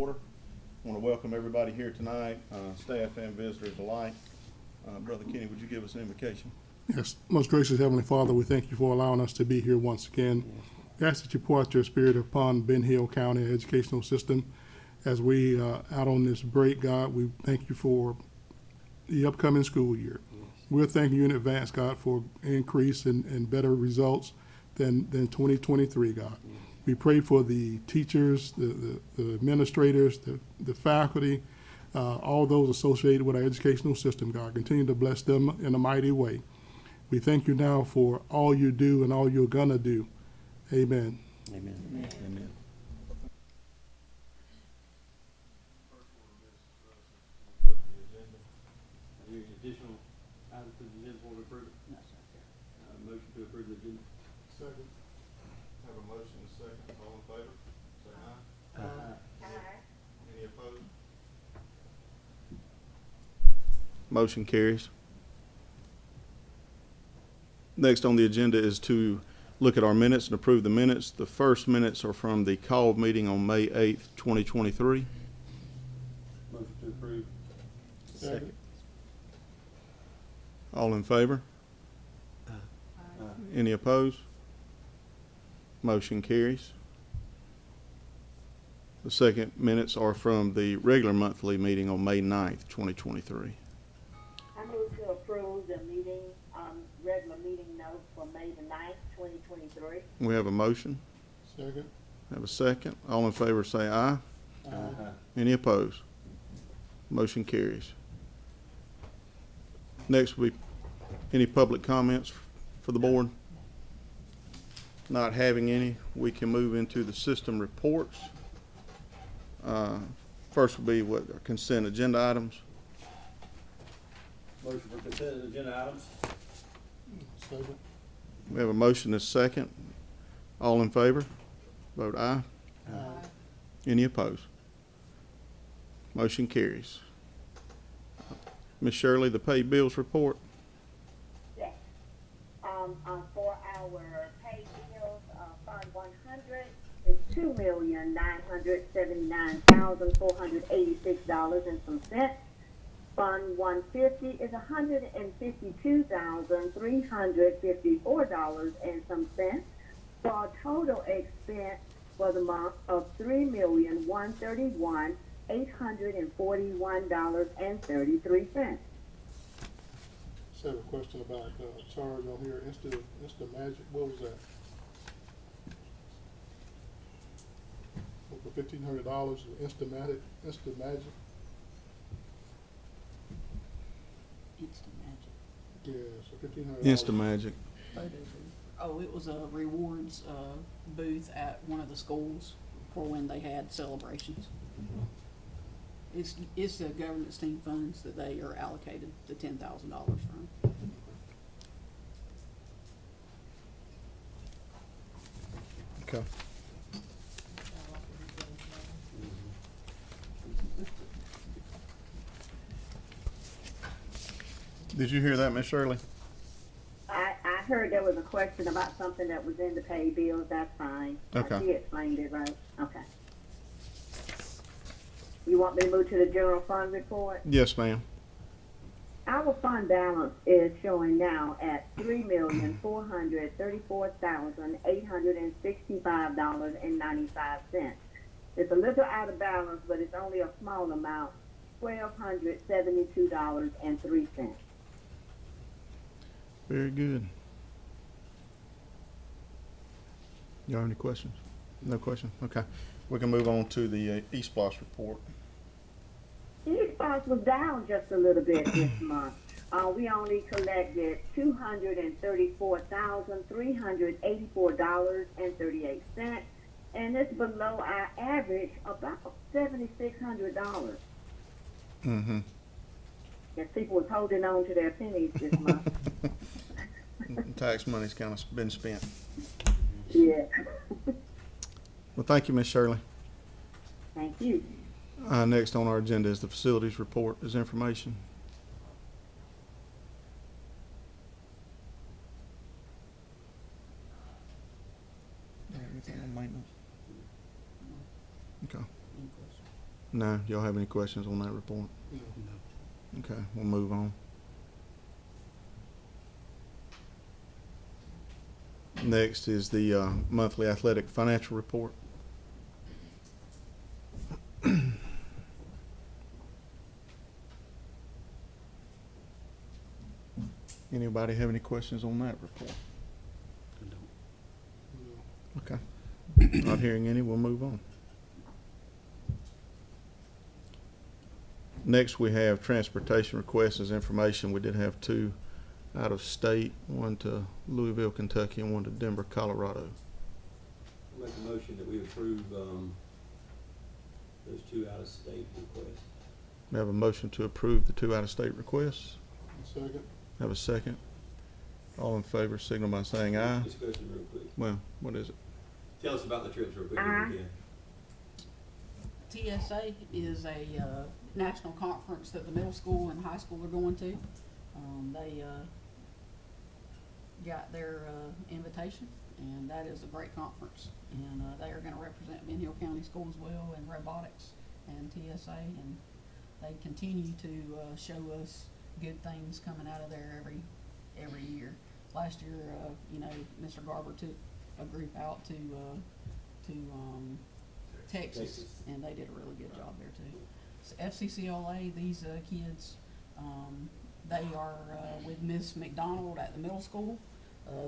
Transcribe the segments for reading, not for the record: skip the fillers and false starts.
order. I want to welcome everybody here tonight, staff and visitors alike. Brother Kenny, would you give us an invocation? Yes, most gracious Heavenly Father, we thank you for allowing us to be here once again. We ask that you pour out your spirit upon Ben Hill County educational system. As we out on this break, God, we thank you for the upcoming school year. We're thanking you in advance, God, for increase and better results than 2023, God. We pray for the teachers, the administrators, the faculty, all those associated with our educational system, God. Continue to bless them in a mighty way. We thank you now for all you do and all you're gonna do. Amen. Amen. Amen. Any additional items to the agenda for approval? No, sir. Motion to approve the agenda. Second. Have a motion and a second. All in favor? Say aye. Any opposed? Motion carries. Next on the agenda is to look at our minutes and approve the minutes. The first minutes are from the called meeting on May 8th, 2023. Motion to approve. Second. All in favor? Any opposed? Motion carries. The second minutes are from the regular monthly meeting on May 9th, 2023. I move to approve the meeting, regular meeting notes for May the 9th, 2023. We have a motion. Second. Have a second. All in favor say aye. Aye. Any opposed? Motion carries. Next will be any public comments for the board? Not having any, we can move into the system reports. First will be what, our consent agenda items. Motion for consent agenda items. Second. We have a motion and a second. All in favor? Vote aye. Any opposed? Motion carries. Ms. Shirley, the paid bills report. Yes. For our pay bills, Fund 100 is $2,979,486 and some cents. Fund 150 is $152,354 and some cents, for a total expense for the month of $3,131,841.33. Just have a question about charge on here. Insta Magic, what was that? For $1,500, Insta Magic. Instant magic. Yeah, so $1,500. Instamagic. Photo booth. Oh, it was a rewards, booth at one of the schools for when they had celebrations. It's the government STEAM funds that they are allocated the $10,000 from. Okay. Did you hear that, Ms. Shirley? I heard there was a question about something that was in the pay bills. That's fine. Okay. She explained it right. Okay. You want me to move to the general fund report? Yes, ma'am. Our fund balance is showing now at $3,434,865.95. It's a little out of balance, but it's only a small amount, $1,272.03. Very good. You have any questions? No questions? Okay. We can move on to the eSPLOS report. The response was down just a little bit this month. We only collected $234,384.38, and it's below our average, about $7,600. Mm-hmm. Yes, people was holding on to their pennies this month. Tax money's kind of been spent. Yeah. Well, thank you, Ms. Shirley. Thank you. Next on our agenda is the facilities report. Is information. Everything on maintenance. Okay. Any questions? No, y'all have any questions on that report? Okay, we'll move on. Next is the monthly athletic financial report. Anybody have any questions on that report? Okay. Not hearing any, we'll move on. Next, we have transportation requests as information. We did have two out of state, one to Louisville, Kentucky, and one to Denver, Colorado. I'll make a motion that we approve, those two out-of-state requests. We have a motion to approve the two out-of-state requests. Second. Have a second. All in favor, signal by saying aye. Discussion real quick. Well, what is it? Tell us about the trips real quick if you can. TSA is a national conference that the middle school and high school are going to. They got their invitation, and that is a great conference. And they are going to represent Ben Hill County Schools well in robotics and TSA, and they continue to show us good things coming out of there every year. Last year, Mr. Garber took a group out to Texas, and they did a really good job there too. So FCCLA, these kids, they are with Miss McDonald at the middle school.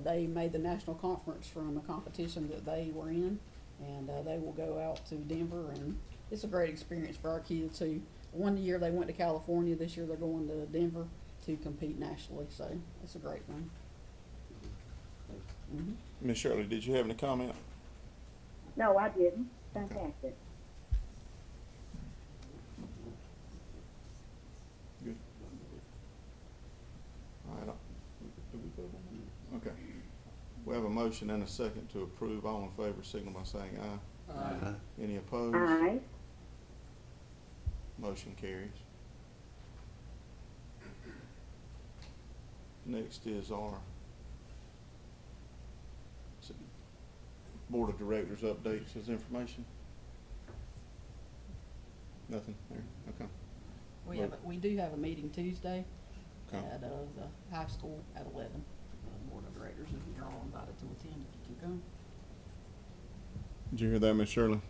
They made the national conference from a competition that they were in, and they will go out to Denver, and it's a great experience for our kids who, one year they went to California, this year they're going to Denver to compete nationally, so it's a great thing. Mhm. Ms. Shirley, did you have any comment? No, I didn't. Fantastic. Good. All right. Did we vote on that? Okay. We have a motion and a second to approve. All in favor, signal by saying aye. Aye. Any opposed? Aye. Motion carries. Next is our Board of Directors updates as information. Nothing there? Okay. We do have a meeting Tuesday Okay. at the high school at 11. Board of Directors, and you're all invited to attend if you can come. Did you hear that, Ms. Shirley?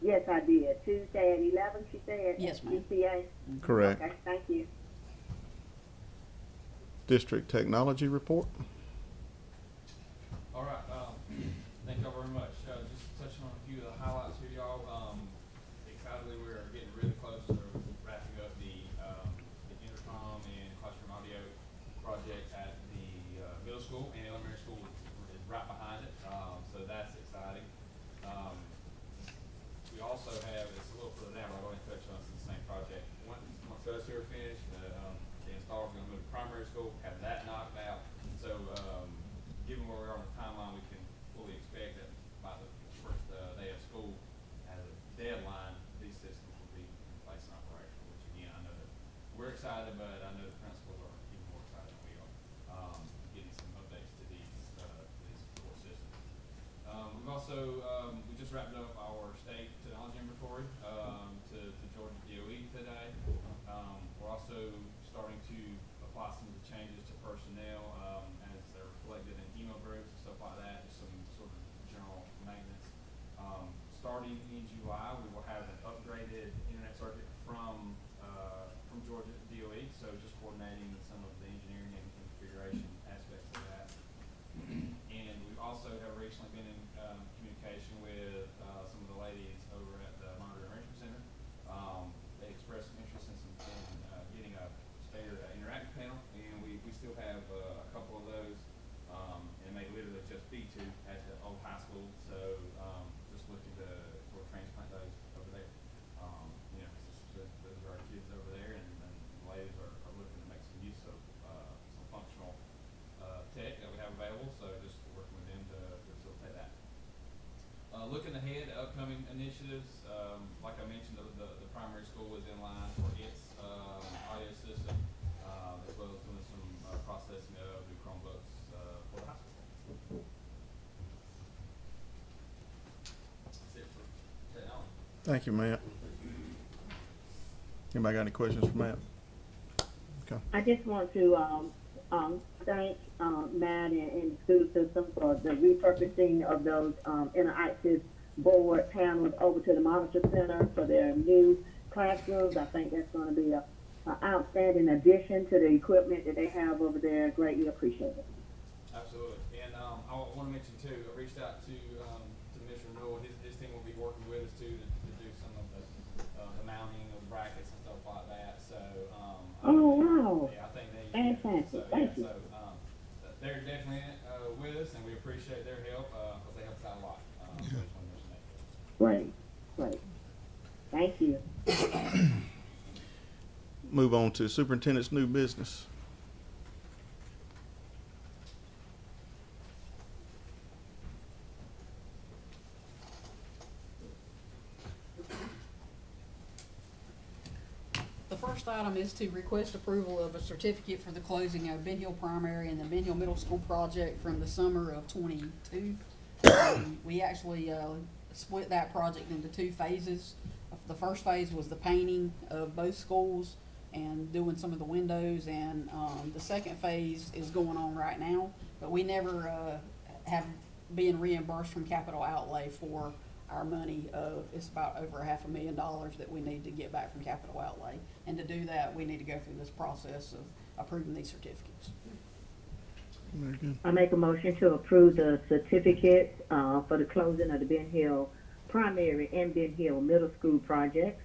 Yes, I did. Tuesday at 11, she said? Yes, ma'am. GPA? Correct. Okay, thank you. District Technology Report. All right, thank y'all very much. Just touching on a few of the highlights here, y'all. Excitedly, we're getting really close to wrapping up the intercom and classroom audio project at the middle school, and elementary school is right behind it. So that's exciting. We also have, it's a little further down, but I'll go ahead and touch on the same project. Once us here are finished, the installer's gonna move to primary school, have that knocked out. So, given where we are on the timeline, we can fully expect that by the first day of school, as a deadline, these systems will be in place and operational, which again, I know that we're excited, but I know the principals are even more excited than we are, getting some updates to these core systems. We've also, we just wrapped up our state technology inventory, to Georgia DOE today. We're also starting to apply some of the changes to personnel, as they're reflected in email groups and stuff like that, just some sort of general maintenance. Starting in July, we will have an upgraded internet circuit from Georgia DOE, so just coordinating some of the engineering and configuration aspects of that. And we also have recently been in communication with some of the ladies over at the Monitoring Enrichment Center. They expressed some interest in getting a standard interactive panel, and we still have a couple of those, and they literally just be two at the old high school. So just looking to sort of transplant those over there. Those are our kids over there, and the ladies are looking to make some use of some functional tech that we have available. So just working with them to facilitate that. Looking ahead at upcoming initiatives, like I mentioned, the primary school is in line for its audio system, as well as doing some processing of new Chromebooks for the high school. That's it for technology. Thank you, Matt. Anybody got any questions for Matt? I just want to, thank, Matt and the school system for the repurposing of those, interactive board panels over to the monitor center for their new classrooms. I think that's gonna be a outstanding addition to the equipment that they have over there. Greatly appreciated. Absolutely. And I want to mention too, I reached out to Mr. Newell. His team will be working with us too to do some of the mounting of brackets and stuff like that. So Oh, wow. yeah, I think they Fantastic. so, Thank yeah, you. so they're definitely with us, and we appreciate their help because they help us out a lot. So I just want to mention that. Great, great. Thank you. Move on to superintendent's new business. The first item is to request approval of a certificate for the closing of Ben Hill Primary and the Ben Hill Middle School project from the summer of '22. We actually split that project into two phases. The first phase was the painting of both schools and doing some of the windows, and the second phase is going on right now, but we never have been reimbursed from capital outlay for our money. It's about over $500,000 that we need to get back from capital outlay, and to do that, we need to go through this process of approving these certificates. Very good. I make a motion to approve the certificate, for the closing of the Ben Hill Primary and Ben Hill Middle School projects.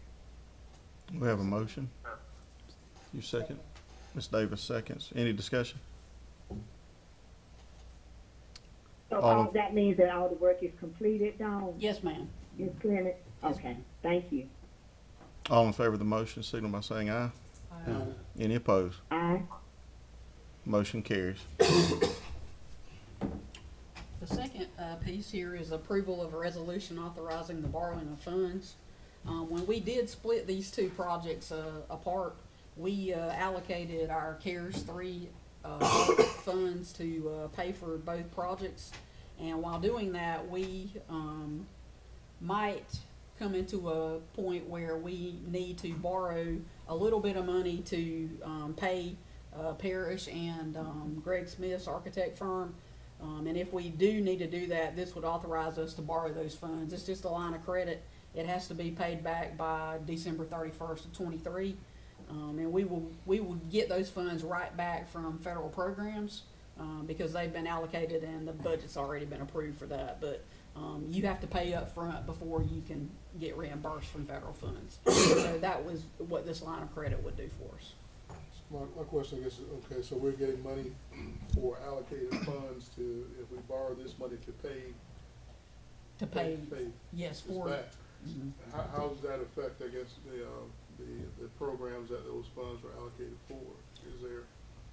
We have a motion. You second? Ms. Davis seconds. Any discussion? So All all in- that means that all the work is completed, Dawn? Yes, ma'am. Ms. Clement? Okay, thank you. All in favor of the motion, signal by saying aye. Any opposed? Aye. Motion carries. The second piece here is approval of a resolution authorizing the borrowing of funds. When we did split these two projects apart, we allocated our CARES 3 funds to pay for both projects. And while doing that, we might come into a point where we need to borrow a little bit of money to pay Parrish and Greg Smith's architect firm. And if we do need to do that, this would authorize us to borrow those funds. It's just a line of credit. It has to be paid back by December 31st of '23. And we will get those funds right back from federal programs, because they've been allocated and the budget's already been approved for that. But you have to pay up front before you can get reimbursed from federal funds. So that was what this line of credit would do for us. My question, I guess, is, okay, so we're getting money for allocated funds to, if we borrow this money to pay. To pay, Pay yes, this for, back. mhm. How does that affect, I guess, the programs that those funds were allocated for? Is there?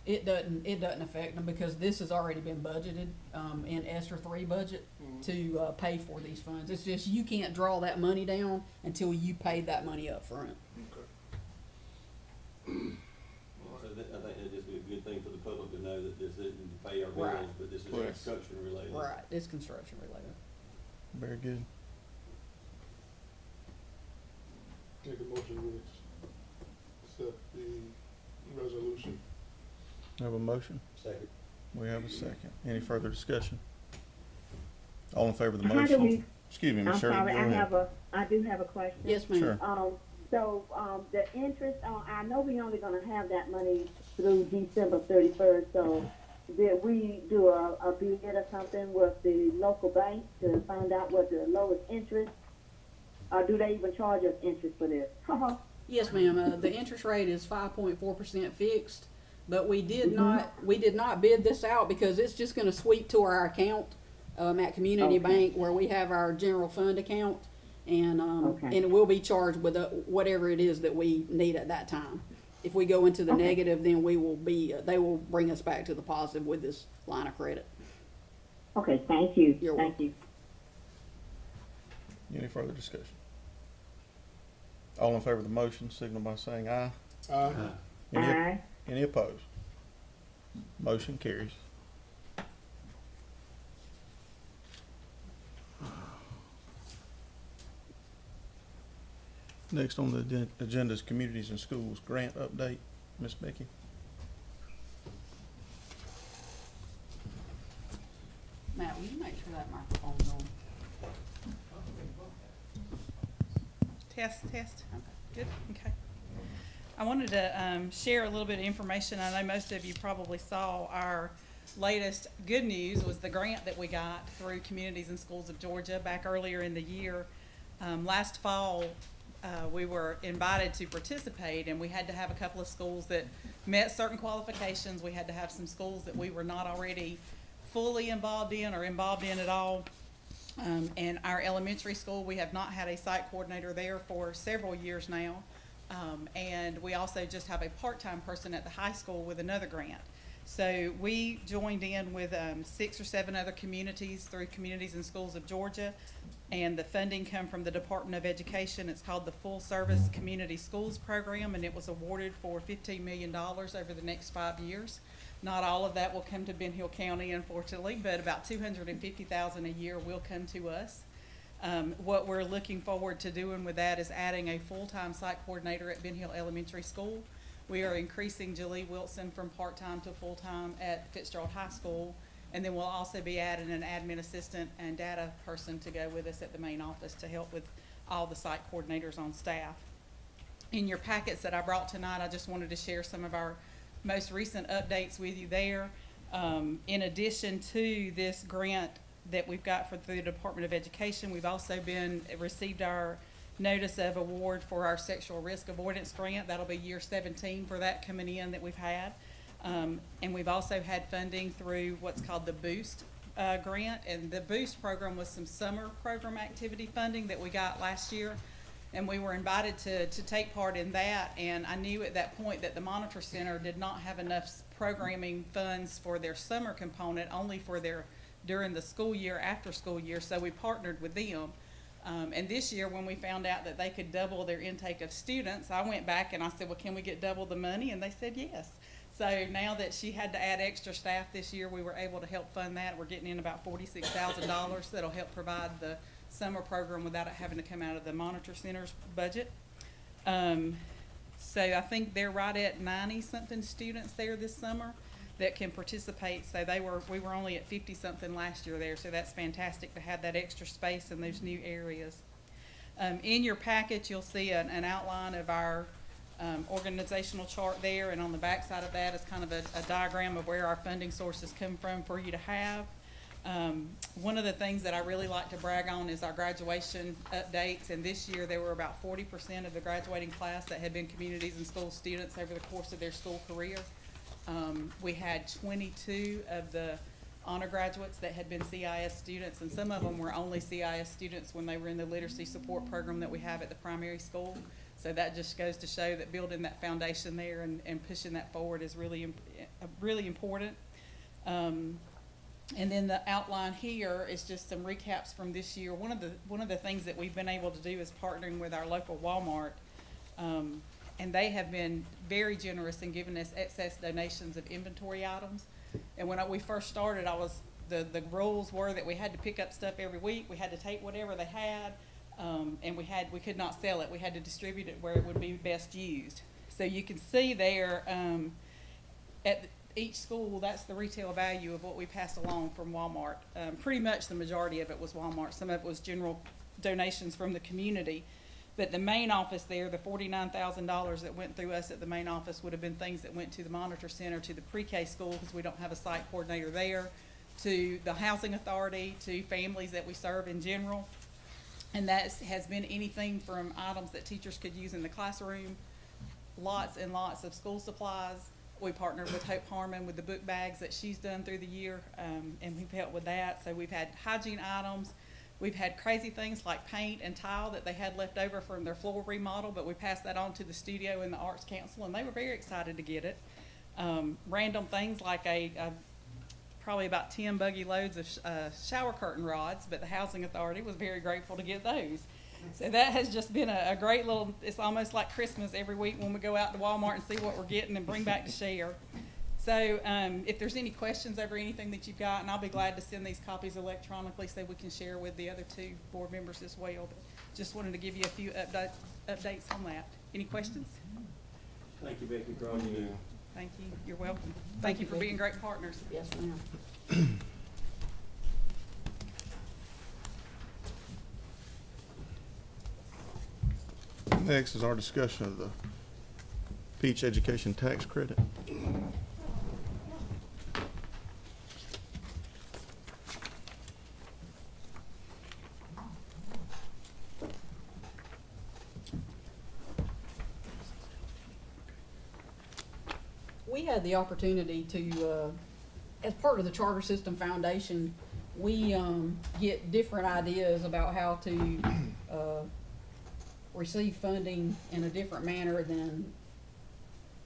It doesn't affect them because this has already been budgeted, in ESSER 3 budget to, pay for these funds. It's just you can't draw that money down until you pay that money up front. So I think it'd just be a good thing for the public to know that this isn't to pay our Right. bills, but this is Right. construction related. Right, it's construction related. Very good. Make a motion to accept the resolution. Have a motion? Second. We have a second. Any further discussion? All in favor of the How do motion? we, Excuse me, I'm Ms. Shirley, go sorry, ahead. I do have a question. Yes, ma'am. Sure. The interest, I know we only gonna have that money through December 31st, so did we do a bid or something with the local bank to find out what the lowest interest? Or do they even charge us interest for this? Yes, ma'am. The interest rate is 5.4% fixed, but we did not bid this out because it's just gonna sweep to our account, at Community Okay. Bank where we have our general fund account. And, Okay. and it will be charged with whatever it is that we need at that time. If we go into the Okay. negative, then we will be, they will bring us back to the positive with this line of credit. Okay, thank you. You're Thank you. Any further discussion? All in favor of the motion, signal by saying aye. Any, Aye. any opposed? Motion carries. Next on the agenda is Communities and Schools Grant Update. Ms. Becky? Matt, will you make sure that microphone's on? Test. Okay. Good, okay. I wanted to share a little bit of information. I know most of you probably saw our latest good news was the grant that we got through Communities and Schools of Georgia back earlier in the year. Last fall, we were invited to participate, and we had to have a couple of schools that met certain qualifications. We had to have some schools that we were not already fully involved in or involved in at all. And our elementary school, we have not had a site coordinator there for several years now. And we also just have a part-time person at the high school with another grant. So we joined in with 6 or 7 other communities through Communities and Schools of Georgia, and the funding come from the Department of Education. It's called the Full Service Community Schools Program, and it was awarded for $15 million over the next 5 years. Not all of that will come to Ben Hill County, unfortunately, but about $250,000 a year will come to us. What we're looking forward to doing with that is adding a full-time site coordinator at Ben Hill Elementary School. We are increasing Julie Wilson from part-time to full-time at Fitzgerald High School. And then we'll also be adding an admin assistant and data person to go with us at the main office to help with all the site coordinators on staff. In your packets that I brought tonight, I just wanted to share some of our most recent updates with you there. In addition to this grant that we've got through the Department of Education, we've also received our notice of award for our sexual risk avoidance grant. That'll be year 17 for that coming in that we've had. And we've also had funding through what's called the Boost grant. And the Boost program was some summer program activity funding that we got last year. And we were invited to take part in that. And I knew at that point that the Monitor Center did not have enough programming funds for their summer component, only for their during the school year, after school year. So we partnered with them. And this year, when we found out that they could double their intake of students, I went back and I said, well, can we get double the money? And they said yes. So now that she had to add extra staff this year, we were able to help fund that. We're getting in about $46,000 that'll help provide the summer program without it having to come out of the Monitor Center's budget. So I think they're right at 90-something students there this summer that can participate. So we were only at 50-something last year there. So that's fantastic to have that extra space in those new areas. In your packet, you'll see an outline of our organizational chart there, and on the back side of that is kind of a diagram of where our funding sources come from for you to have. One of the things that I really like to brag on is our graduation updates, and this year there were about 40% of the graduating class that had been Communities and School students over the course of their school career. We had 22 of the honor graduates that had been CIS students, and some of them were only CIS students when they were in the literacy support program that we have at the primary school. So that just goes to show that building that foundation there and pushing that forward is really important. And then the outline here is just some recaps from this year. One of the things that we've been able to do is partnering with our local Walmart, and they have been very generous in giving us excess donations of inventory items. And when we first started, the rules were that we had to pick up stuff every week. We had to take whatever they had. And we could not sell it. We had to distribute it where it would be best used. So you can see there at each school, that's the retail value of what we passed along from Walmart. Pretty much the majority of it was Walmart. Some of it was general donations from the community. But the main office there, the $49,000 that went through us at the main office would have been things that went to the Monitor Center, to the pre-K school, because we don't have a site coordinator there, to the housing authority, to families that we serve in general. And that has been anything from items that teachers could use in the classroom, lots and lots of school supplies. We partnered with Hope Harmon with the book bags that she's done through the year, and we've helped with that. So we've had hygiene items. We've had crazy things like paint and tile that they had left over from their floor remodel, but we passed that on to the studio and the Arts Council, and they were very excited to get it. Random things like probably about 10 buggy loads of shower curtain rods, but the Housing Authority was very grateful to get those. So that has just been a great little, it's almost like Christmas every week when we go out to Walmart and see what we're getting and bring back to share. So if there's any questions over anything that you've got, and I'll be glad to send these copies electronically so we can share with the other 2 board members as well. But just wanted to give you a few updates on that. Any questions? Thank you, Becky, for all you do. Thank you. You're welcome. Thank you for being great partners. Yes, ma'am. Next is our discussion of the Peach Education Tax Credit. We had the opportunity to, as part of the Charter System Foundation, we get different ideas about how to receive funding in a different manner than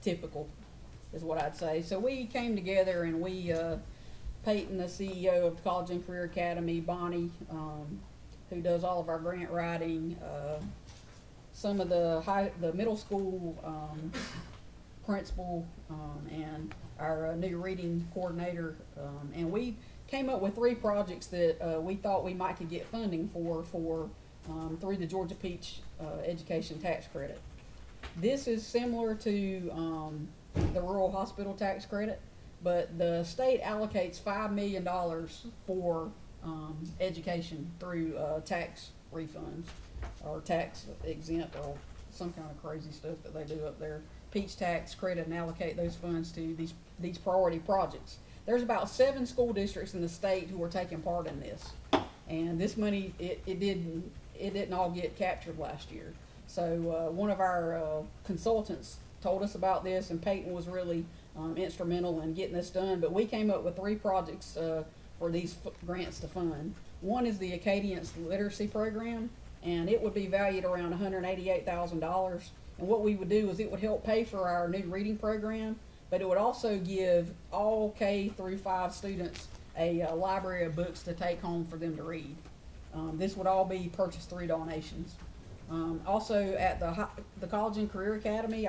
typical, is what I'd say. So we came together and we, Peyton, the CEO of the College and Career Academy, Bonnie, who does all of our grant writing, some of the middle school principal, and our new reading coordinator, and we came up with 3 projects that we thought we might could get funding for through the Georgia Peach Education Tax Credit. This is similar to the Rural Hospital Tax Credit, but the state allocates $5 million for education through tax refunds or tax exempt or some kind of crazy stuff that they do up there. Peach tax credit and allocate those funds to these priority projects. There's about 7 school districts in the state who are taking part in this, and this money it didn't all get captured last year. So one of our consultants told us about this, and Peyton was really instrumental in getting this done. But we came up with 3 projects for these grants to fund. One is the Acadience Literacy Program, and it would be valued around $188,000. And what we would do is it would help pay for our new reading program, but it would also give all K through 5 students a library of books to take home for them to read. This would all be purchased through donations. Also at the College and Career Academy,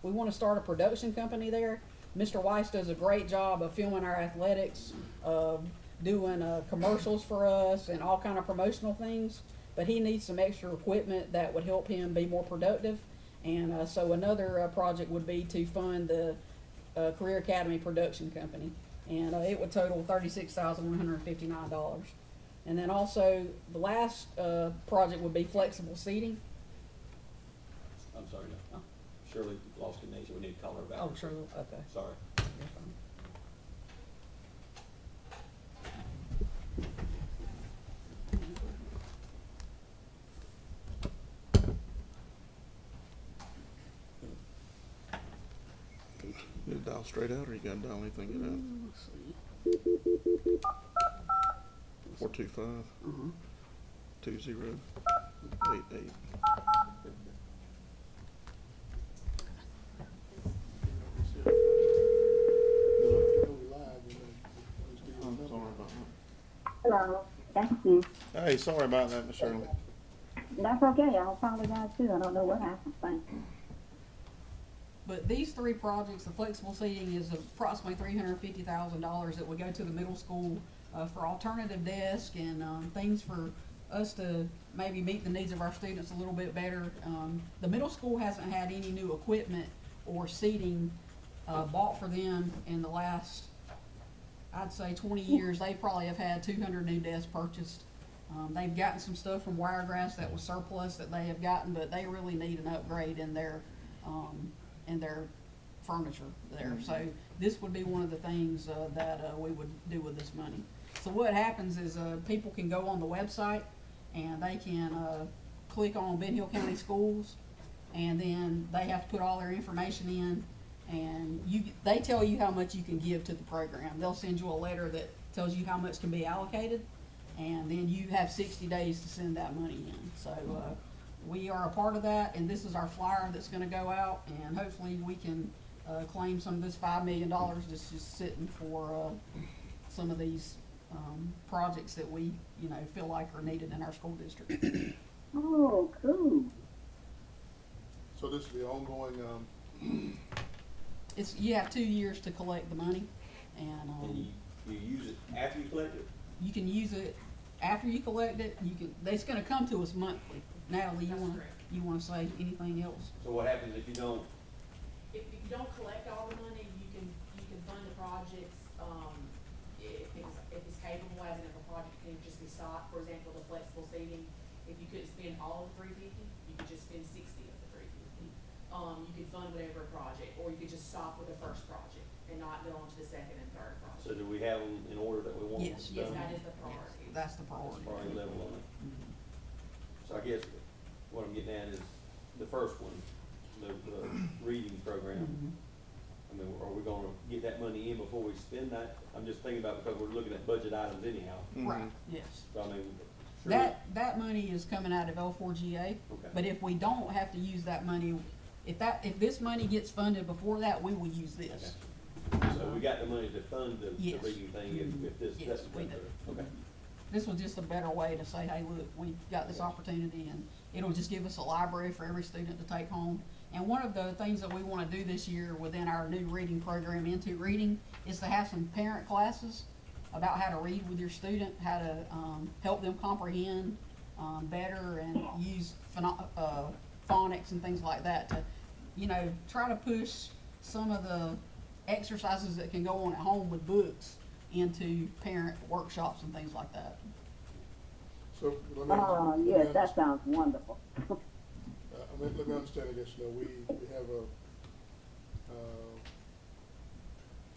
we want to start a production company there. Mr. Weiss does a great job of filming our athletics, doing commercials for us and all kind of promotional things, but he needs some extra equipment that would help him be more productive. And so another project would be to fund the Career Academy Production Company, and it would total $36,159. And then also the last project would be flexible seating. I'm sorry, no. Shirley lost connection, we need to call her back. Oh, sure, okay. Sorry. You're fine. You dial straight out, or you gotta dial anything Let's see. out? 425 2088. I'm sorry about that. Hello, thank you. Hey, sorry about that, Miss Shirley. That's okay, I apologize too, I don't know what happened, thank you. But these 3 projects, the flexible seating is approximately $350,000 that would go to the middle school for alternative desk and things for us to maybe meet the needs of our students a little bit better. The middle school hasn't had any new equipment or seating bought for them in the last, I'd say 20 years. They probably have had 200 new desks purchased. They've gotten some stuff from Wiregrass that was surplus that they have gotten, but they really need an upgrade in their furniture there. So this would be one of the things that we would do with this money. So what happens is people can go on the website and they can click on Ben Hill County Schools, and then they have to put all their information in, and they tell you how much you can give to the program. They'll send you a letter that tells you how much can be allocated, and then you have 60 days to send that money in. So we are a part of that, and this is our flyer that's going to go out, and hopefully we can claim some of this $5 million that's just sitting for some of these projects that we feel like are needed in our school district. Oh, cool. So this is the ongoing, You have 2 years to collect the money, And and you use it after you collect it? you can use it after you collect it. It's going to come to us monthly. Natalie, you want to? you wanna say anything else? So what happens if you don't, If you don't collect all the money, you can fund the projects, if it's capable, as in if a project can just be stopped, for example, the flexible seating, if you couldn't spend all of the $350, you could just spend 60 of the $350. You could fund whatever project, or you could just stop with the first project and not go on to the second and third project. so do we have them in order that we want them Yes. Yes, done? that is the priority. That's the priority. Priority level on it. Mhm. So I guess what I'm getting at is the first one, the reading program. Mhm. I mean, are we gonna get that money in before we spend that? I'm just thinking about, because we're looking at budget items anyhow. Right, yes. So I mean, sure. That money is coming out of L4GA, Okay. but if we don't have to use that money, if this money gets funded before that, we will use this. So we got the money to fund the Yes. reading thing if this Yes, doesn't we come do. through. Okay. This was just a better way to say, hey, look, we've got this opportunity, and it'll just give us a library for every student to take home. And one of the things that we wanna do this year within our new reading program, Into Reading, is to have some parent classes about how to read with your student, how to, help them comprehend, better and use phonics and things like that to, try to push some of the exercises that can go on at home with books into parent workshops and things like that. So, let me. Yes, that sounds wonderful. Let me understand, I guess, we have a,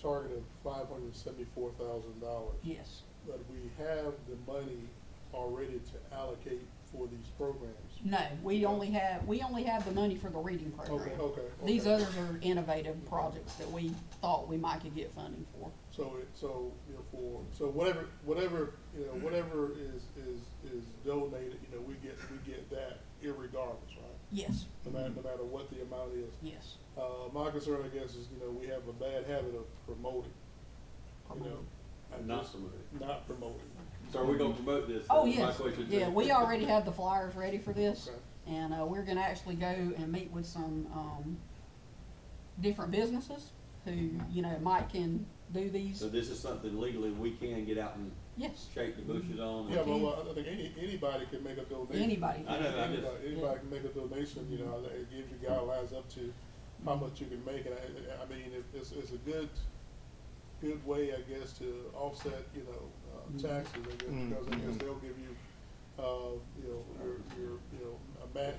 target of $574,000. Yes, But we have the money already to allocate for these programs. no, we only have the money for the reading program. Okay. These others are innovative projects that we thought we might could get funding for. So whatever is donated, we get that irregardless, right? Yes, No matter what the amount is. yes. My concern, I guess, is, we have a bad habit of promoting, and Not just promoting. not promoting. So are we gonna promote this? Oh, That's my yes, question, yeah, too. we already have the flyers ready for this. Okay. And, we're gonna actually go and meet with some, different businesses who, might can do these. So this is something legally we can get out and Yes, shake the bushes on? Yeah, well, I think anybody can make a donation. anybody. I know, I just- Anybody can make a donation, it gives you guidelines up to how much you can make, and I mean, it's a good way, I guess, to offset, taxes, I guess, because I guess they'll give you, your, a match,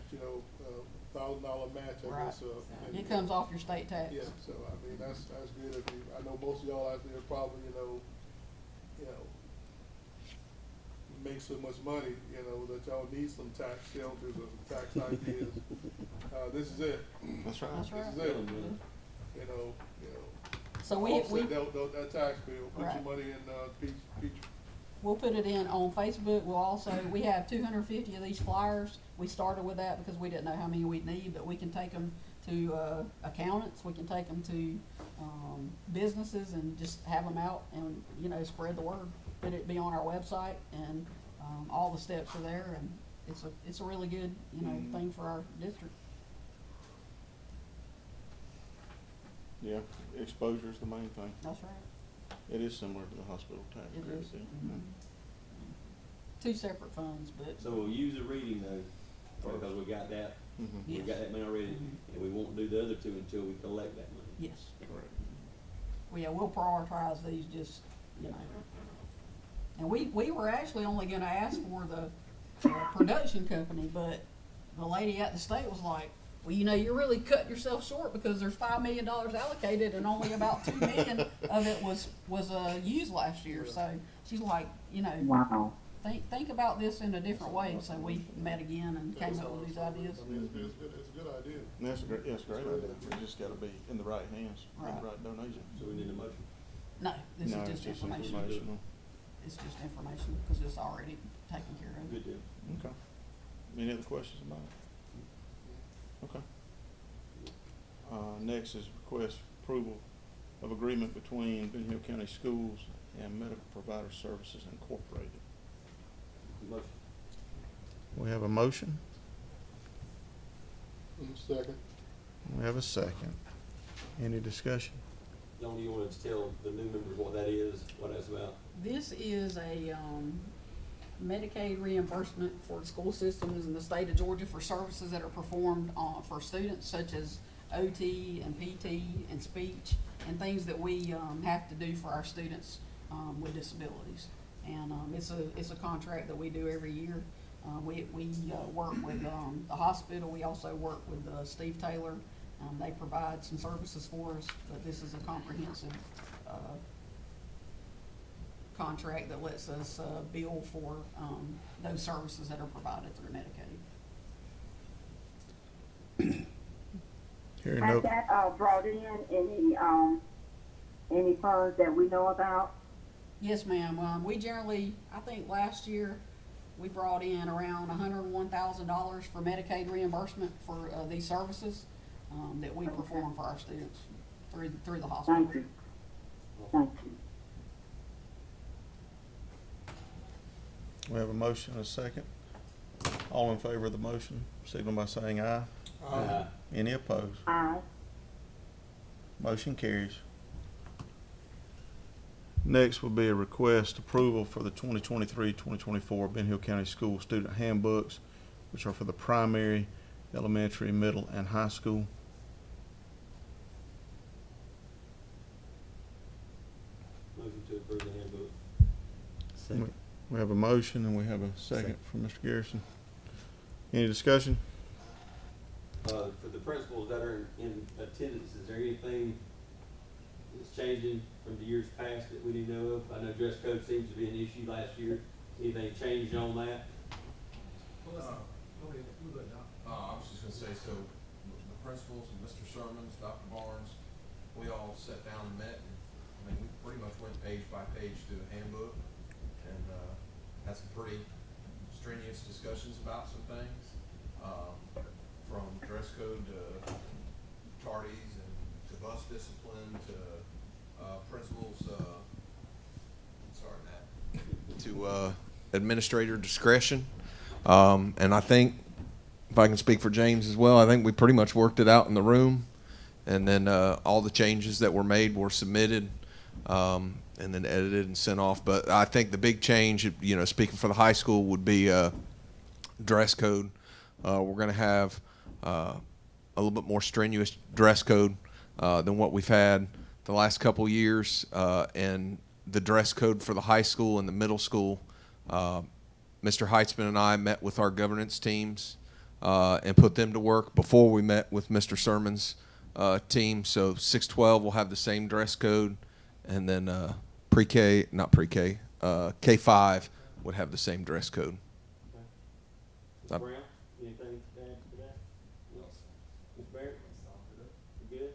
$1,000 match, I Right. guess, and- It comes off your state tax. Yeah, so, I mean, that's good. I know most of y'all out there probably, make so much money, that y'all need some tax shelters or some tax ideas. This is it. That's right. That's right. This is it. Yeah. So we Offset that tax bill, put your Right. money in, Peach. we'll put it in on Facebook. We have 250 of these flyers. We started with that because we didn't know how many we'd need, but we can take them to, accountants, we can take them to, businesses and just have them out and, spread the word. Put it be on our website, and, all the steps are there, and it's a really good, thing for our district. Yeah, exposure's the main thing. That's right. It is similar to the hospital tax It credit is. deal. Mhm. Two separate funds, but So we'll use the reading though, because we got that, Mhm. we Yes. got that money already, Mhm. and we won't do the other two until we collect that money. yes. Correct. Well, yeah, we'll prioritize these just, And we were actually only gonna ask for the production company, but the lady at the state was like, well, you're really cutting yourself short because there's $5 million allocated and only about 2 million of it was used last year. So she's like, Wow. think about this in a different way. So we met again and came up with these ideas. I mean, it's a good idea. And that's a great idea. It just gotta be in the right hands, with Right. the right donation. So we need a motion. No, this No, is it's just information. informational. It's just information because it's already taken care of. Good deal. Okay. Any other questions about it? Okay. Next is request approval of agreement between Ben Hill County Schools and Medical Provider Services Incorporated. Motion. We have a motion. Second. We have a second. Any discussion? John, you wanted to tell the new members what that is, what that's about? This is a Medicaid reimbursement for the school systems in the state of Georgia for services that are performed for students such as OT and PT and speech and things that we have to do for our students with disabilities. And it's a contract that we do every year. We work with the hospital. We also work with Steve Taylor. They provide some services for us, but this is a comprehensive contract that lets us bill for those services that are provided through Medicaid. Hearing Has no, that, brought in any funds that we know about? Yes, ma'am. We generally, I think last year, we brought in around $101,000 for Medicaid reimbursement for these services that we perform for our students through the hospital. Thank you. Thank you. we have a motion and a second. All in favor of the motion, signal by saying aye. Aye. Any opposed? Aye. Motion carries. Next will be a request approval for the 2023-2024 Ben Hill County School Student Handbooks, which are for the primary, elementary, middle, and high school. Motion to approve the handbook. We have a motion and we have a second from Mr. Garrison. Any discussion? For the principals that are in attendance, is there anything that's changing from the years past that we need to know of? I know dress code seems to be an issue last year. Anything changed on that? I was just gonna say, so the principals and Mr. Sermons, Dr. Barnes, we all sat down and met, and, I mean, we pretty much went page by page through the handbook, and, had some pretty strenuous discussions about some things, from dress code to tardies and to bus discipline to, principals, sorry, Matt, to, administrator discretion. And I think, if I can speak for James as well, I think we pretty much worked it out in the room. And then all the changes that were made were submitted and then edited and sent off. But I think the big change, you know, speaking for the high school, would be dress code. We're going to have a little bit more strenuous dress code than what we've had the last couple years. And the dress code for the high school and the middle school, Mr. Heitzman and I met with our governance teams and put them to work before we met with Mr. Sermon's team. So 612 will have the same dress code, and then pre-K, not pre-K, K5 would have the same dress code. Ms. Brown, anything to add to that? Ms. Barrett? You good?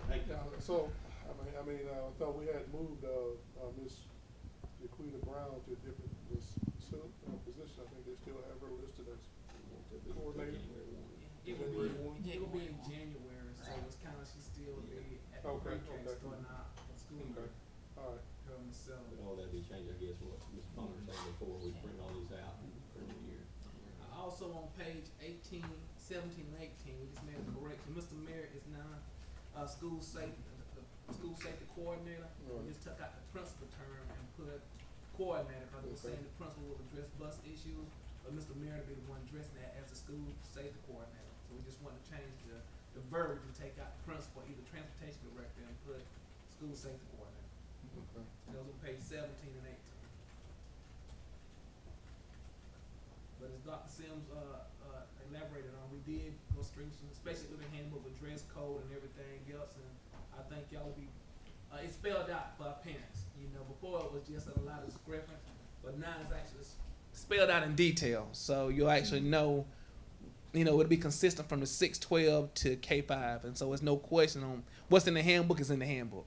Thank you. Yeah, so, I thought we had moved, Ms. Jaquita Brown to a different position. I think they still have her listed as coordinator. It will be in January, so it's kind of, she still will be at the Okay, pre-K okay. starting out in school. Okay, all right. Her and Michelle. All that be changed, I guess, what Ms. Palmer said before, we bring all these out for the new year. Also on page 18, 17, and 18, we just made a correction. Mr. Merritt is now school safety coordinator. We just took out the principal term and put coordinator, because it was saying the principal would address bus issues, but Mr. Merritt will be the one addressing that as a school safety coordinator. So we just want to change the verb to take out principal, either transportation director, and put school safety coordinator. Okay. That was on page 17 and 18. But as Dr. Sims elaborated on, we did go through some, especially with the handbook with dress code and everything else, and I think y'all will be, it's spelled out for our parents. You know, before it was just a lot of discrepancy, but now it's actually spelled out in detail, so you'll actually know, you know, it'll be consistent from the 612 to K5, and so there's no question on what's in the handbook is in the handbook.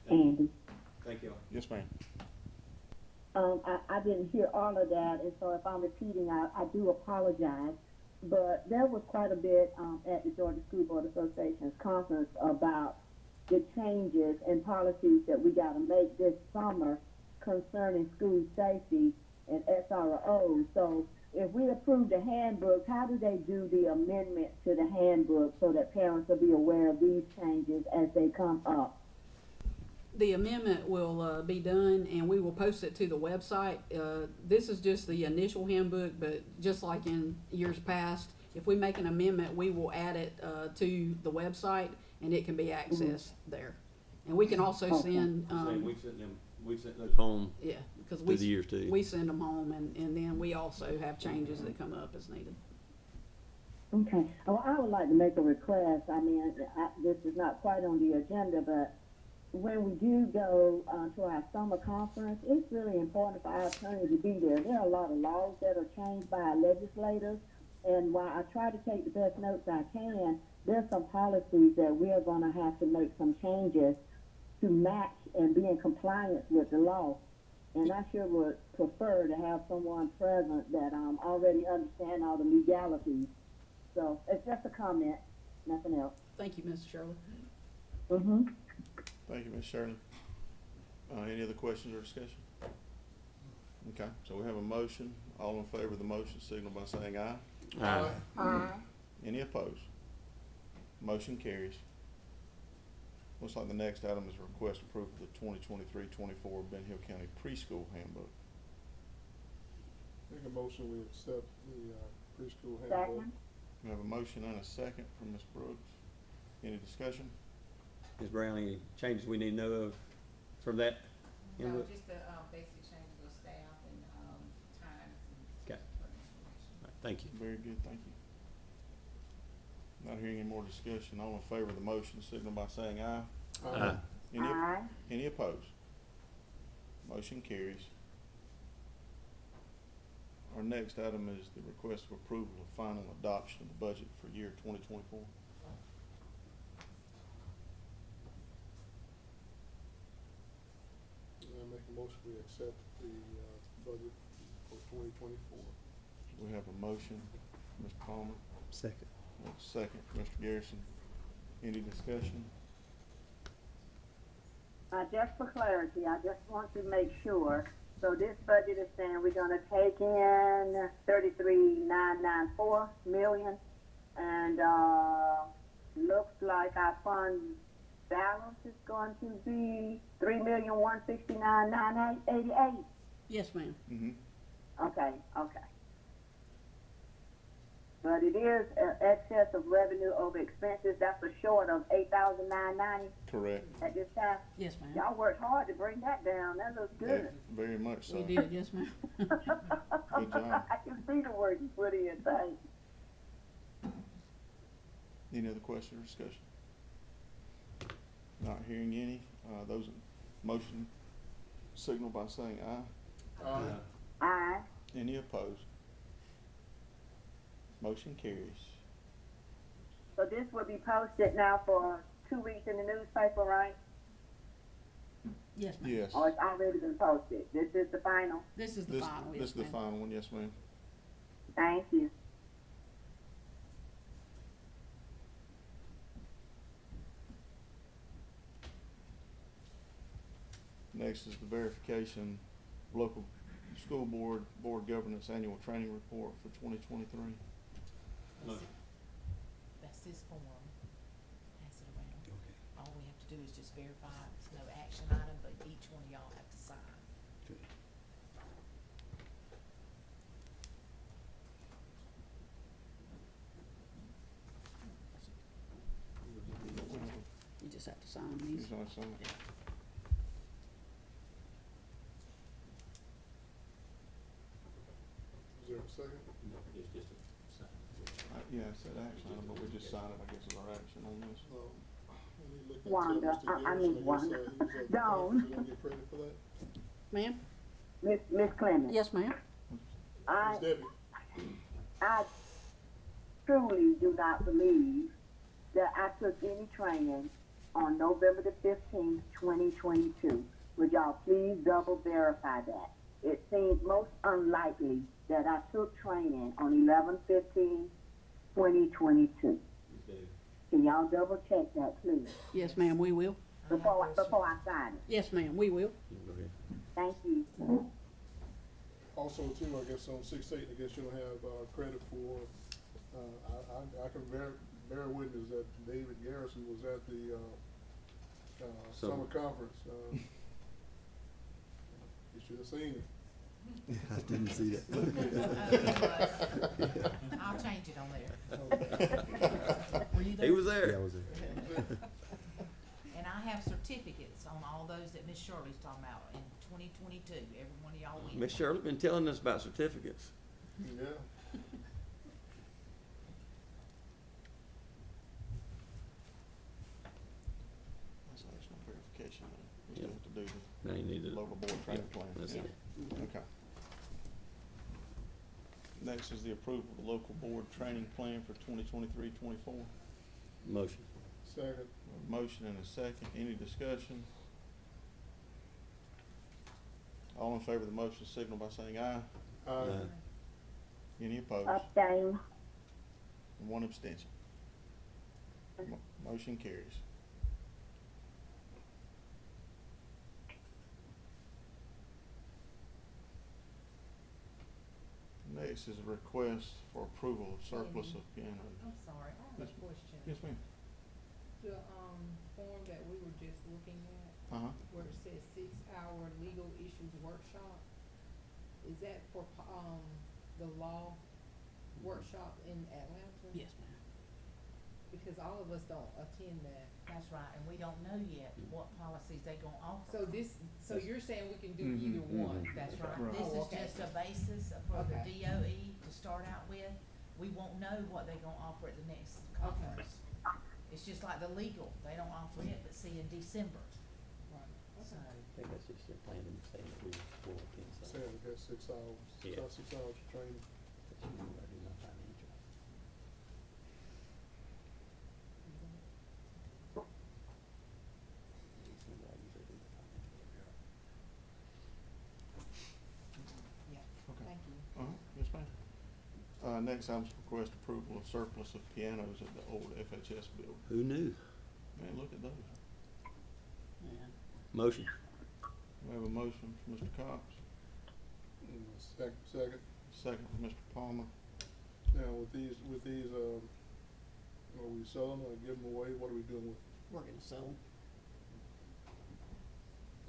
Andy. Thank you all. Yes, ma'am. I didn't hear all of that, and so if I'm repeating, I do apologize. But there was quite a bit at the Georgia School Board Association's conference about the changes and policies that we got to make this summer concerning school safety and SROs. So if we approve the handbook, how do they do the amendment to the handbook so that parents will be aware of these changes as they come up? The amendment will be done, and we will post it to the website. This is just the initial handbook, but just like in years past, if we make an amendment, we will add it to the website, and it can be accessed there. And we can also send, We've sent those home yeah, because through the years too. we send them home, and then we also have changes that come up as needed. Okay. Well, I would like to make a request. I mean, this is not quite on the agenda, but when we do go to our summer conference, it's really important for our attorneys to be there. There are a lot of laws that are changed by our legislators, and while I try to take the best notes I can, there's some policies that we are going to have to make some changes to match and be in compliance with the law. And I sure would prefer to have someone present that already understand all the legalities. So it's just a comment, nothing else. Thank you, Mrs. Shirley. Mm-hmm. Thank you, Ms. Shirley. Any other questions or discussion? Okay, so we have a motion. All in favor of the motion signal by saying aye. Aye. Any opposed? Motion carries. Looks like the next item is request approval of the 2023-24 Ben Hill County Preschool Handbook. Make a motion, we accept the preschool handbook. Second. We have a motion and a second from Ms. Brooks. Any discussion? Ms. Brown, any changes we need to know of from that? No, handbook? just the basic changes of staff and times and. Okay. All right, thank you. Very good, thank you. Not hearing any more discussion. All in favor of the motion signal by saying aye. Aye. Aye. Any opposed? Motion carries. Our next item is the request for approval of final adoption of the budget for year 2024. I make a motion, we accept the budget for 2024. We have a motion, Mr. Palmer. Second. Second, Mr. Garrison. Any discussion? Just for clarity, I just want to make sure. So this budget is saying we're going to take in 33,994 million, and looks like our fund balance is going to be 3,169,988. Yes, ma'am. Mm-hmm. Okay. But it is an excess of revenue over expenses. That's a short of 8,990 Correct. at this time. Yes, ma'am. Y'all worked hard to bring that down. That looks good. Very much so. We did, yes, ma'am. Good job. I can see the work you put in. Thanks. Any other question or discussion? Not hearing any. Those in motion signal by saying aye. Aye. Any opposed? Motion carries. So this will be posted now for 2 weeks in the newspaper, right? Yes, ma'am. Yes. Or it's already been posted? This is the final? This is the This, final, this yes, is the ma'am. final one, yes, ma'am. Thank you. Next is the verification of local school board governance annual training report for 2023. That's this form. Pass it around. Okay. All we have to do is just verify, it's no action item, but each one of y'all have to sign. Good. You just have to sign these. These are signed. Is there a second? It's just a sign. Yeah, I said action item, but we just signed it, I guess, is our action on this. When you look at Wanda, Mr. I Garrison, mean guess, Wanda. he was at the Dawn. conference. You gonna get credit for that? Ma'am? Miss Clemens. Yes, ma'am. Ms. Debbie? I truly do not believe that I took any training on November the 15th, 2022. Would y'all please double verify that? It seems most unlikely that I took training on 11/15/2022. Can y'all double check that, please, Yes, ma'am, we will. before I sign it? Yes, ma'am, we will. Go ahead. Thank you. Also, too, I guess on 6/8, I guess you'll have credit for, I can bear witness that David Garrison was at the summer conference, you should have seen it. I didn't see that. I'll change it on there. Were you there? He was there. I was there. And I have certificates on all those that Miss Shirley's talking about in 2022. Every one of y'all went. Miss Shirley been telling us about certificates. Yeah. So there's no verification, we Yep. still have to do Now you need the to. local board training plan. That's Yeah. it. Okay. Next is the approval of the local board training plan for 2023-24. Motion. Second. A motion and a second. Any discussion? All in favor of the motion signal by saying aye. Aye. Any opposed? Abstain. One abstention. Motion carries. Next is a request for approval of surplus of pianos. I'm sorry, I have Yes. a question. Yes, ma'am. The, form that we were just looking at, Uh-huh. where it says 6-hour legal issues workshop, is that for, the law workshop in Atlanta? Yes, ma'am. Because all of us don't attend that. That's right, and we don't know yet what policies they gonna offer. So so you're saying we can do Mhm, either one? mhm. That's right. Right. This Oh, is okay. just a basis for the Okay. DOE to start out with. We won't know what they gonna offer at the next conference. It's just like the legal, they don't offer it, but see in December. So, I think that's just their plan and saying that we will work inside. Saying we got 6 hours, Yeah. 6 hours of training. That's what I'm writing my financial. December, I usually do the financial. yeah, Okay. thank you. Uh-huh. Yes, ma'am. Next item is request approval of surplus of pianos at the old FHS building. Who knew? Man, look at those. Yeah. Motion. We have a motion from Mr. Cox, Second. second from Mr. Palmer. Now, with these, are we selling or giving them away? What are we doing with We're gonna sell them.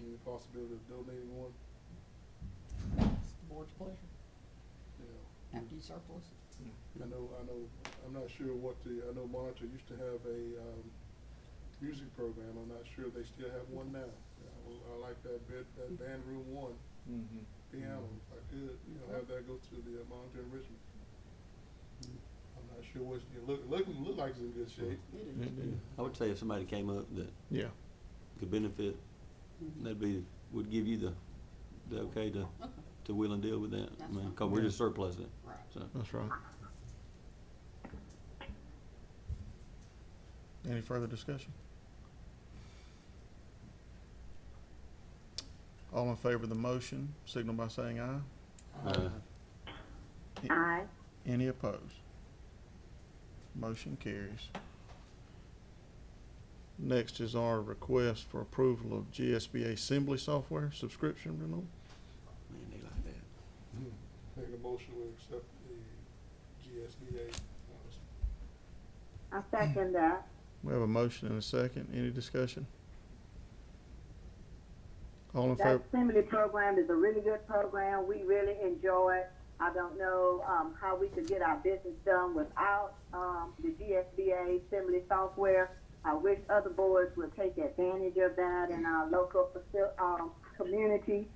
any possibility of donating one? It's the board's pleasure, Yeah. after you surplus it. I know, I'm not sure I know Monitor used to have a, music program. I'm not sure they still have one now. I like that band room one Mm-hmm. piano. If I could, have that go to the Monitor in Richmond. I'm not sure what, look like it's in good shape. It is. I would say if somebody came up that Yeah. could benefit, would give you the okay to wheel and deal with that. I That's mean, fine. cause we're just surplusing it, Right. so. That's right. Any further discussion? All in favor of the motion, signal by saying aye. Aye. Any opposed? Motion carries. Next is our request for approval of GSBA Assembly software subscription renewal. Man, they like that. Make a motion to accept the GSBA. I second that. We have a motion and a second. Any discussion? All in That favor? assembly program is a really good program. We really enjoy it. I don't know how we could get our business done without the GSBA assembly software. I wish other boards would take advantage of that in our local community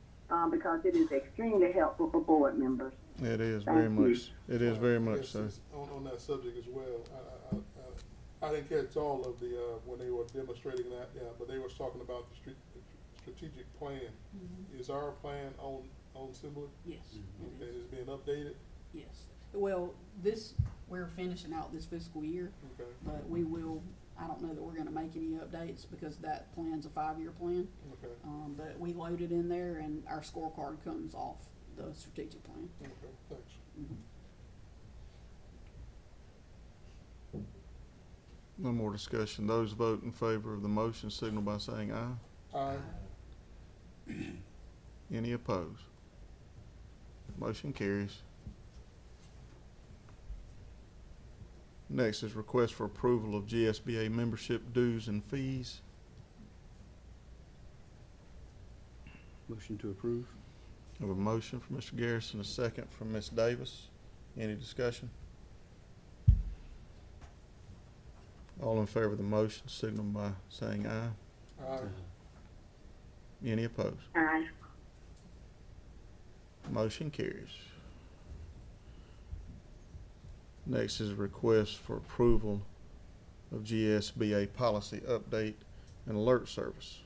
because it is extremely helpful for board members. It is Thank very you. much, it is very much Yes, so. it's On that subject as well, I didn't catch all of the, when they were demonstrating that, but they were talking about the strategic plan. Is our plan on Assembly? Yes, Okay, it is. it's being updated? Yes. Well, we're finishing out this fiscal year, Okay, but we will, I don't know that we're gonna make any updates because that plan's a 5-year plan. okay, But we load it in there and our scorecard comes off the strategic plan. okay, thanks. One more discussion. Those vote in favor of the motion signal by saying aye. Aye. Any opposed? Motion carries. Next is request for approval of GSBA membership dues and fees. Motion to approve. Have a motion from Mr. Garrison, a second from Ms. Davis. Any discussion? All in favor of the motion, signal by saying aye. Aye. Any opposed? Aye. Motion carries. Next is a request for approval of GSBA policy update and alert service.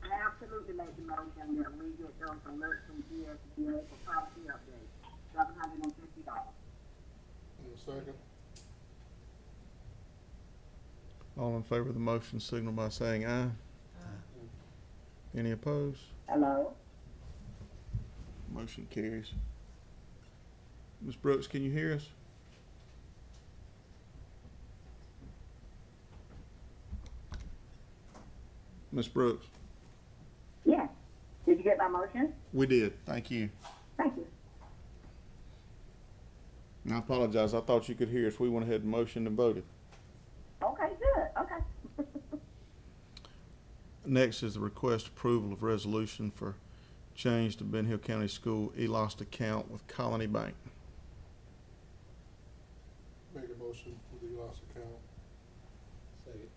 I absolutely make the motion that we get those alerts from GSBA for policy update, $750. Second. All in favor of the motion, signal by saying aye. Any opposed? Hello? Motion carries. Ms. Brooks, can you hear us? Ms. Brooks? Yes. Did you get my motion? We did. Thank you. Thank you. And I apologize. I thought you could hear us. We went ahead and motioned and voted. Okay, good. Okay. Next is the request approval of resolution for change to Ben Hill County School ELOST account with Colony Bank. Make a motion for the lost account. Second.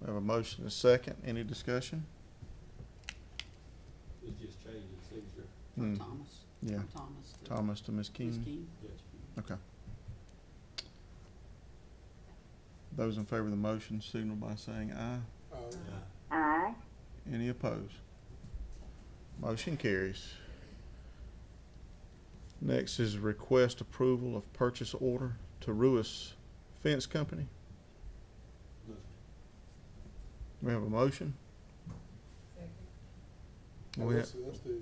We have a motion and a second. Any discussion? It's just changing signature. Hmm. Thomas. Yeah. Thomas. to Thomas to Ms. Ms. King. King. Yes. Okay. Those in favor of the motion signal by saying aye. Aye. Any opposed? Motion carries. Next is request approval of purchase order to Ruis Fence Company. We have a motion. We have, That's the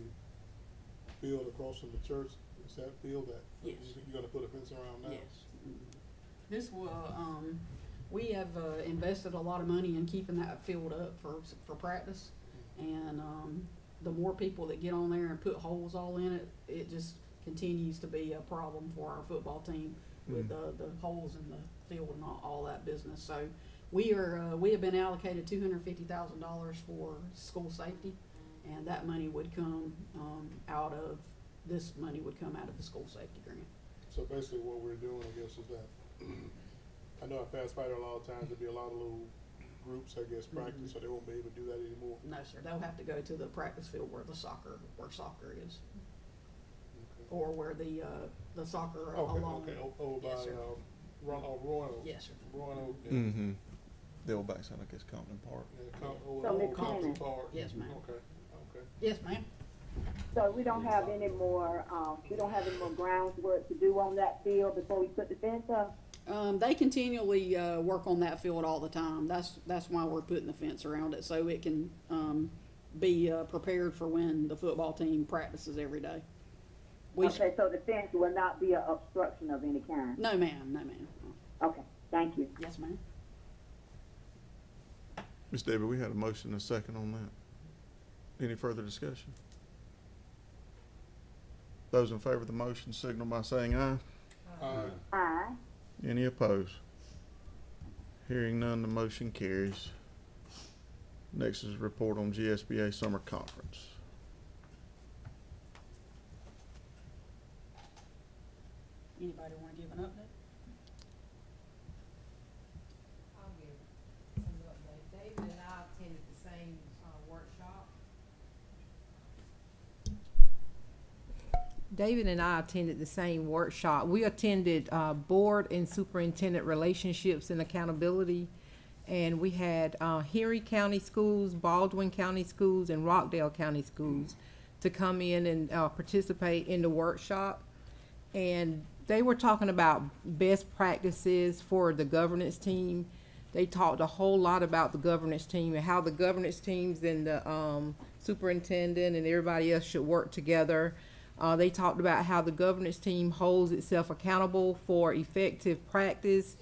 field across from the church. Is that field that Yes. you're gonna put a fence around now? Yes. This will, we have, invested a lot of money in keeping that field up for practice. And, the more people that get on there and put holes all in it, it just continues to be a problem for our football team with the holes in the field and all that business. So we have been allocated $250,000 for school safety, and that money would come, this money would come out of the school safety grant. So basically what we're doing, I guess, is that, I know at Fast Fighter a lot of times there'd be a lot of little groups, I guess, practice, so they won't be able to do that anymore. No, sir, they'll have to go to the practice field where soccer is, or where the soccer Okay, along. okay, over by, Yes, sir. Roanoke. Yes, sir. Roanoke. mm-hmm. The old backside, I guess, Compton Park. Over So, Old Ms. Compton Cannon. Park. Yes, ma'am. Okay, okay. Yes, ma'am. So we don't have any more, groundwork to do on that field before we put the fence up? They continually, work on that field all the time. That's why we're putting the fence around it, so it can, be, prepared for when the football team practices every day. Okay, so the fence will not be an obstruction of any kind? No, ma'am, no, ma'am. Okay, thank you. Yes, ma'am. Ms. Debbie, we had a motion and a second on that. Any further discussion? Those in favor of the motion signal by saying aye. Aye. Any opposed? Hearing none, the motion carries. Next is a report on GSBA Summer Conference. Anybody wanna give an update? I'll give some update. David and I attended the same, workshop. David and I attended the same workshop. We attended, board and superintendent relationships and accountability. And we had, Henry County Schools, Baldwin County Schools, and Rockdale County Schools to come in and, participate in the workshop. And they were talking about best practices for the governance team. They talked a whole lot about the governance team and how the governance teams and the superintendent and everybody else should work together. They talked about how the governance team holds itself accountable for effective practice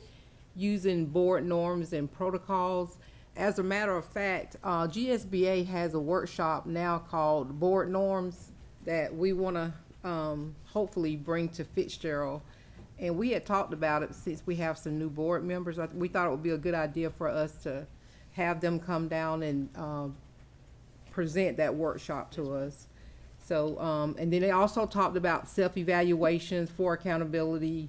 using board norms and protocols. As a matter of fact, GSBA has a workshop now called Board Norms that we want to hopefully bring to Fitzgerald. And we had talked about it since we have some new board members. We thought it would be a good idea for us to have them come down and present that workshop to us. So, and then they also talked about self-evaluations for accountability.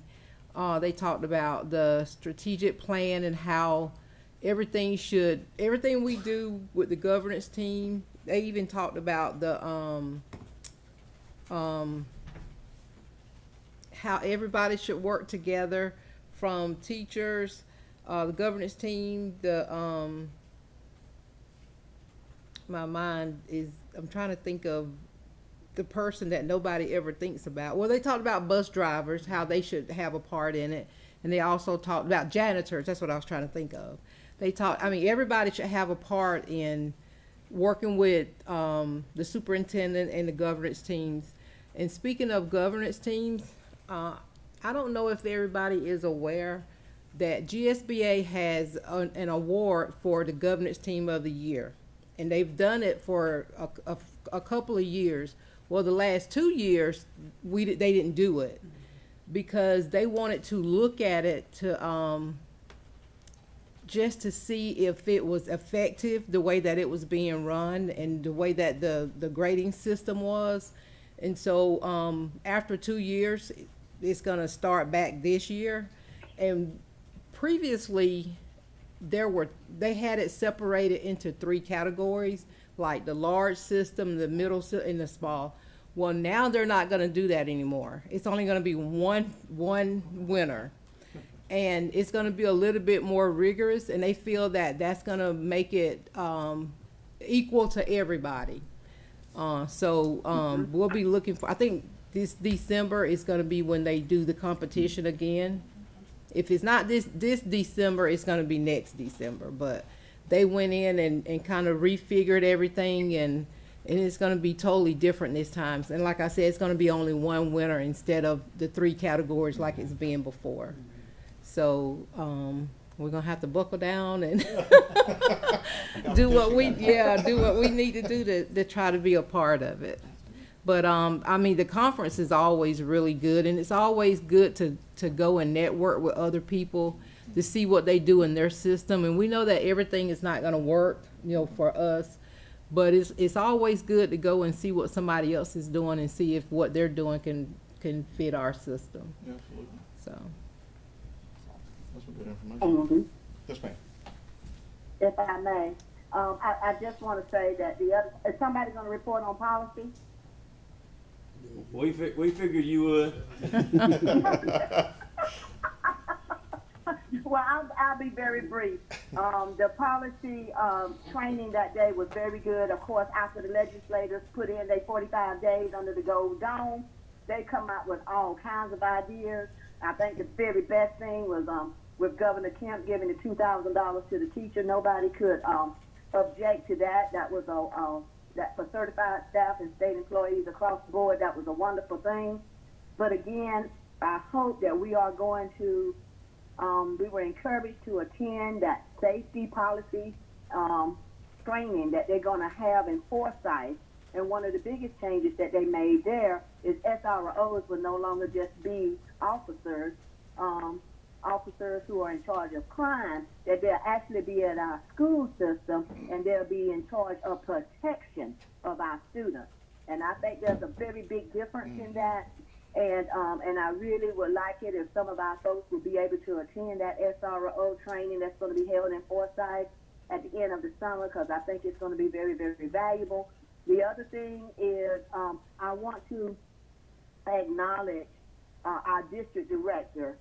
They talked about the strategic plan and how everything we do with the governance team. They even talked about the, how everybody should work together, from teachers, the governance team, my mind is, I'm trying to think of the person that nobody ever thinks about. Well, they talked about bus drivers, how they should have a part in it. And they also talked about janitors. That's what I was trying to think of. Everybody should have a part in working with the superintendent and the governance teams. And speaking of governance teams, I don't know if everybody is aware that GSBA has an award for the governance team of the year. And they've done it for a couple of years. Well, the last 2 years, they didn't do it because they wanted to look at it to just to see if it was effective, the way that it was being run and the way that the grading system was. And so after 2 years, it's going to start back this year. And previously, they had it separated into 3 categories, like the large system, the middle system, and the small. Well, now they're not going to do that anymore. It's only going to be one winner, and it's going to be a little bit more rigorous. And they feel that that's going to make it equal to everybody. We'll be looking for. I think this December is going to be when they do the competition again. If it's not this December, it's going to be next December. But they went in and kind of refigured everything, and it's going to be totally different this time. And like I said, it's going to be only one winner instead of the 3 categories like it's been before. So we're going to have to buckle down and do what we need to do to try to be a part of it. But the conference is always really good, and it's always good to go and network with other people to see what they do in their system. And we know that everything is not going to work, for us, but it's always good to go and see what somebody else is doing and see if what they're doing can fit our system. Absolutely. So. That's some good information. Mm-hmm. Yes, ma'am. If I may, I just want to say that is somebody going to report on policy? We figured you would. Well, I'll be very brief. The policy training that day was very good. Of course, after the legislators put in their 45 days under the Gold Dome, they come out with all kinds of ideas. I think the very best thing was with Governor Kemp giving the $2,000 to the teacher. Nobody could object to that. That was that for certified staff and state employees across the board, that was a wonderful thing. But again, I hope that we are going to, we were encouraged to attend that safety policy training that they're going to have in Forsyth. And one of the biggest changes that they made there is SROs will no longer just be officers, officers who are in charge of crime, that they'll actually be at our school system and they'll be in charge of protection of our students. And I think there's a very big difference in that. And I really would like it if some of our folks would be able to attend that SRO training that's going to be held in Forsyth at the end of the summer, because I think it's going to be very, very valuable. The other thing is I want to acknowledge our district director,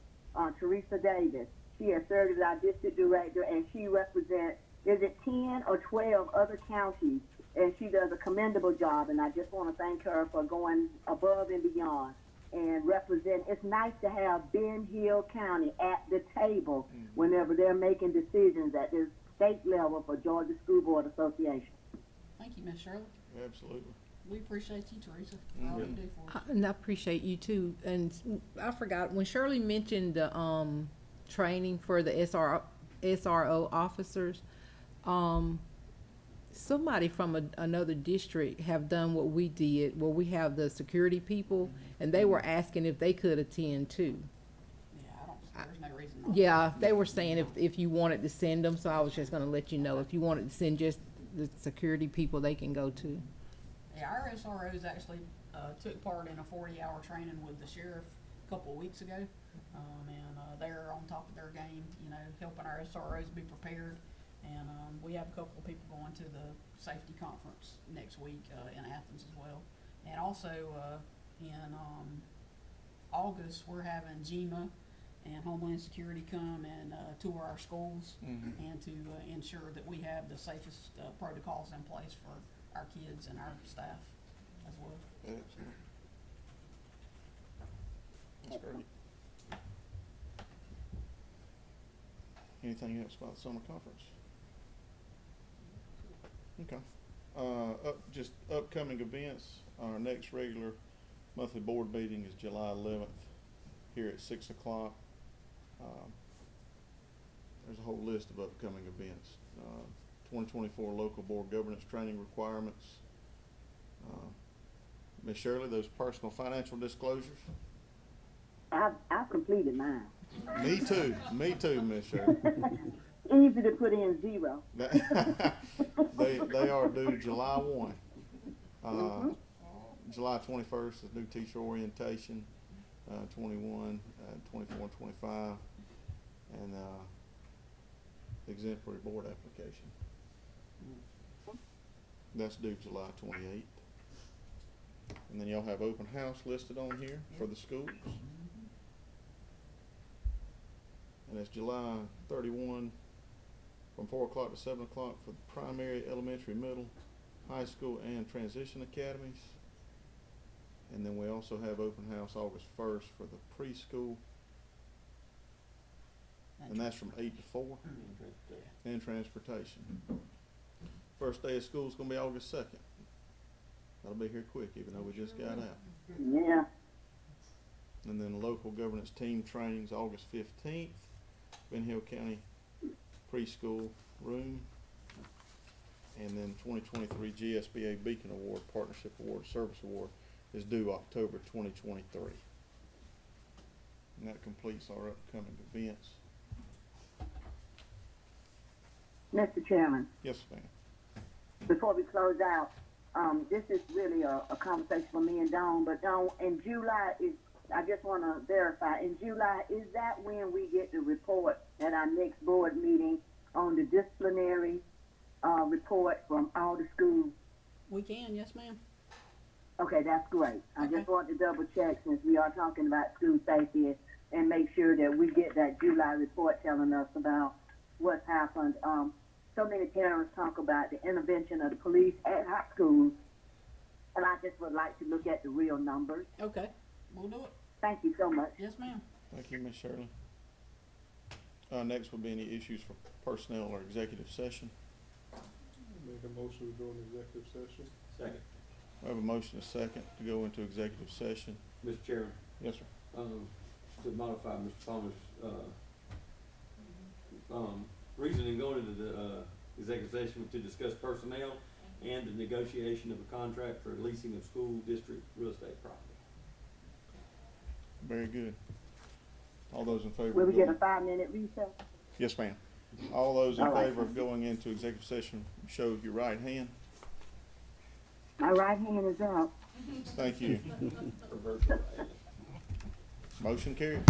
Teresa Davis. She has served as our district director, and she represents, is it 10 or 12 other counties, and she does a commendable job, and I just want to thank her for going above and beyond and represent. It's nice to have Ben Hill County at the table whenever they're making decisions at the state level for Georgia School Board Association. Thank you, Ms. Shirley. Absolutely. We appreciate you, Teresa, for all you do for us. And I appreciate you too. And I forgot, when Shirley mentioned the training for the SRO officers, somebody from another district have done what we did, where we have the security people, and they were asking if they could attend too. Yeah, there's no reason not. Yeah, they were saying if you wanted to send them, so I was just gonna let you know, if you wanted to send just the security people they can go to. Yeah, our SROs actually took part in a 40-hour training with the sheriff a couple of weeks ago, and they're on top of their game, you know, helping our SROs be prepared. And we have a couple of people going to the safety conference next week in Athens as well. And also in August, we're having GEMA and Homeland Security come and tour our schools and to ensure that we have the safest protocols in place for our kids and our staff as well. Excellent. That's great. Anything else about the summer conference? Okay. Just upcoming events. Our next regular monthly board meeting is July 11th here at 6 o'clock. There's a whole list of upcoming events. 2024 local board governance training requirements. Ms. Shirley, those personal financial disclosures? I've completed mine. Me too, Ms. Shirley. Easy to put in 0. They are due July 1. July 21st is new teacher orientation, 21, 24, and 25, and exemplary board application. That's due July 28th. And then y'all have open house listed on here for the schools. And it's July 31 from 4 o'clock to 7 o'clock for the primary, elementary, middle, high school, and transition academies. And then we also have open house August 1st for the preschool. And that's from 8 to 4. And transportation. First day of school is going to be August 2nd. That'll be here quick, even though we just got out. Yeah. And then local governance team trainings August 15th, Ben Hill County preschool room. And then 2023 GSBA Beacon Award, Partnership Award, Service Award is due October 2023. And that completes our upcoming events. Mr. Chairman, Yes, ma'am. before we close out, this is really a conversation for me and Dawn, but Dawn, in July, I just want to verify, in July, is that when we get the report at our next board meeting on the disciplinary report from all the schools? We can, yes, ma'am. Okay, that's great. I Okay. just want to double check since we are talking about school safety and make sure that we get that July report telling us about what's happened. So many parents talk about the intervention of the police at high schools, and I just would like to look at the real numbers. Okay, we'll do it. Thank you so much. Yes, ma'am. Thank you, Ms. Shirley. Next will be any issues for personnel or executive session. Make a motion to go into executive session. Second. We have a motion and a second to go into executive session. Mr. Chairman, Yes, sir. to modify Mr. Palmer's, reasoning going into the, executive session to discuss personnel and the negotiation of a contract for leasing of school district real estate property. Very good. All those in favor? Will we of get a going- 5-minute recess? Yes, ma'am. All those in All right. favor of going into executive session, show your right hand. My right hand is up. Thank you. For virtual. Motion carried.